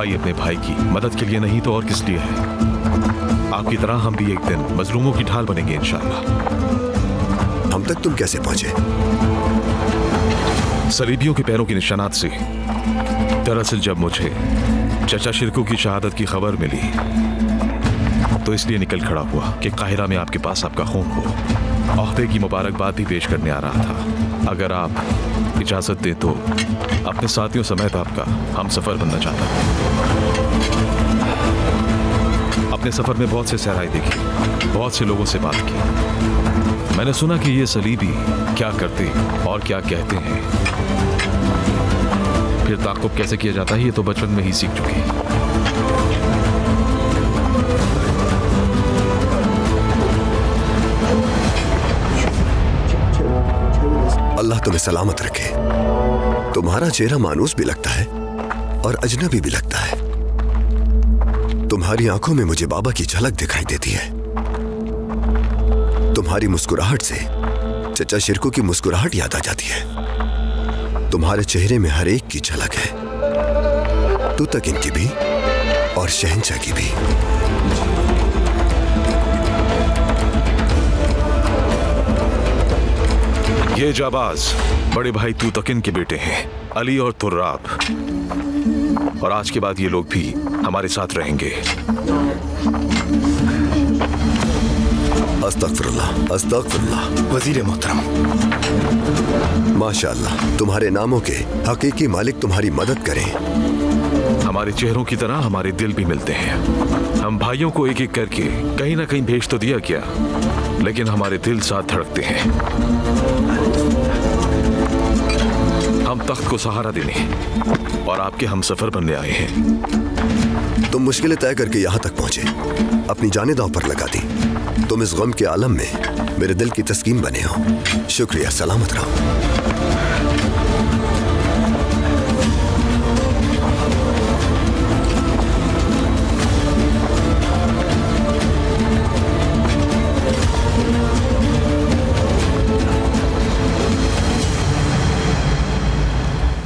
भाई अपने भाई की मदद के लिए नहीं तो और किस लिए है। आपकी तरह हम भी एक दिन मजलूमों की ढाल बनेंगे इंशाअल्लाह। हम तक तुम कैसे पहुंचे? सलीबियों के पैरों के निशानात से। दरअसल जब मुझे चचा शिरकू की शहादत की खबर मिली तो इसलिए निकल खड़ा हुआ कि काहिरा में आपके पास आपका खून हो। ओहदे की मुबारकबाद भी पेश करने आ रहा था। अगर आप इजाजत दें तो अपने साथियों समेत आपका हम सफर बनना चाहता हूं। अपने सफर में बहुत से सहराई देखी, बहुत से लोगों से बात की। मैंने सुना कि ये सलीबी क्या करते और क्या कहते हैं, फिर ताक़ुब कैसे किया जाता है ये तो बचपन में ही सीख चुके। अल्लाह तुम्हें सलामत रखे। तुम्हारा चेहरा मानूस भी लगता है और अजनबी भी लगता है। तुम्हारी आंखों में मुझे बाबा की झलक दिखाई देती है। तुम्हारी मुस्कुराहट से चचा शिरकू की मुस्कुराहट याद आ जाती है। तुम्हारे चेहरे में हर एक की झलक है, तू तक इनकी भी और शहंशाह की भी। ये जाबाज बड़े भाई तूतकिन के बेटे हैं, अली और तुर्राब। और आज के बाद ये लोग भी हमारे साथ रहेंगे। अस्तगफिरुल्लाह, अस्तगफिरुल्लाह। वजीर मोहतरम, माशाअल्लाह, तुम्हारे नामों के हकीकी मालिक तुम्हारी मदद करें। हमारे चेहरों की तरह हमारे दिल भी मिलते हैं। हम भाइयों को एक एक करके कहीं ना कहीं भेज तो दिया गया, लेकिन हमारे दिल साथ धड़कते हैं। हम तख्त को सहारा देने और आपके हम सफर बनने आए हैं। तुम मुश्किलें तय करके यहाँ तक पहुंचे, अपनी जाने दांव पर लगा दी। तुम इस गम के आलम में मेरे दिल की तस्कीन बने हो। शुक्रिया, सलामत रहो।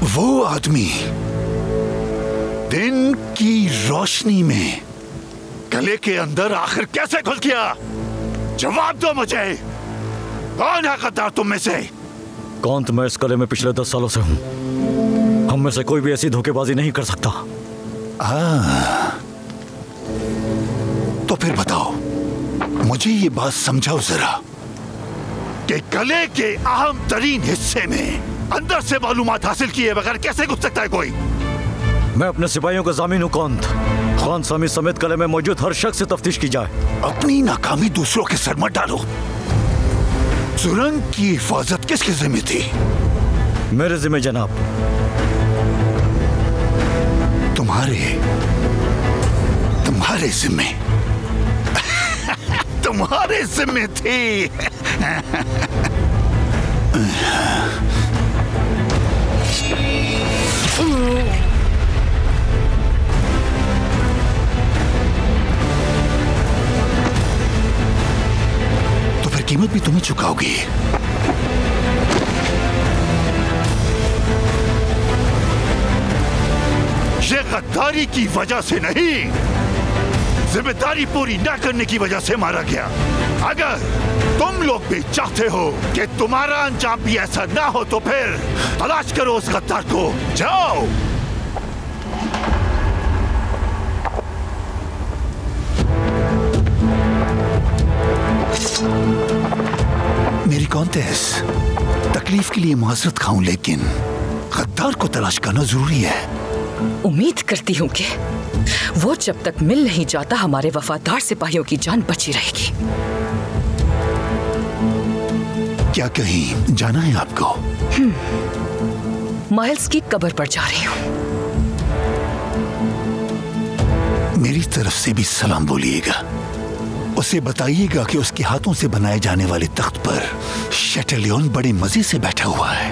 वो आदमी दिन की रोशनी में गले के अंदर आखिर कैसे घुस गया? जवाब दो मुझे। कौन है गद्दार तुम में से? कौन? मैं इस कले में पिछले 10 सालों से हूं। हम में से कोई भी ऐसी धोखेबाजी नहीं कर सकता। तो फिर बताओ, मुझे ये बात समझाओ जरा कि गले के अहम तरीन हिस्से में अंदर से मालूमात हासिल किए बगैर कैसे घुस सकता है कोई? मैं अपने सिपाहियों का जामीन हूं। खान सामी समेत कले में मौजूद हर शख्स से तफ्तीश की जाए। अपनी नाकामी दूसरों के सर मत डालो। सुरंग की हिफाजत किसके जिम्मे थी? मेरे जिम्मे जनाब। तुम्हारे जिम्मे तुम्हारे जिम्मे थी। तो फिर कीमत भी तुम्हें चुकाओगी। ये गद्दारी की वजह से नहीं, जिम्मेदारी पूरी न करने की वजह से मारा गया। अगर तुम लोग भी चाहते हो कि तुम्हारा अंजाम भी ऐसा ना हो तो फिर तलाश करो उस गद्दार को। जाओ। मेरी कॉन्टेस, तकलीफ के लिए माजरत खाऊं, लेकिन गद्दार को तलाश करना जरूरी है। उम्मीद करती हूँ कि वो जब तक मिल नहीं जाता हमारे वफादार सिपाहियों की जान बची रहेगी। क्या कहीं जाना है आपको? माइल्स की कब्र पर जा रही हूँ। मेरी तरफ से भी सलाम बोलिएगा। उसे बताइएगा कि उसके हाथों से बनाए जाने वाले तख्त पर शैटेलियन बड़े मजे से बैठा हुआ है।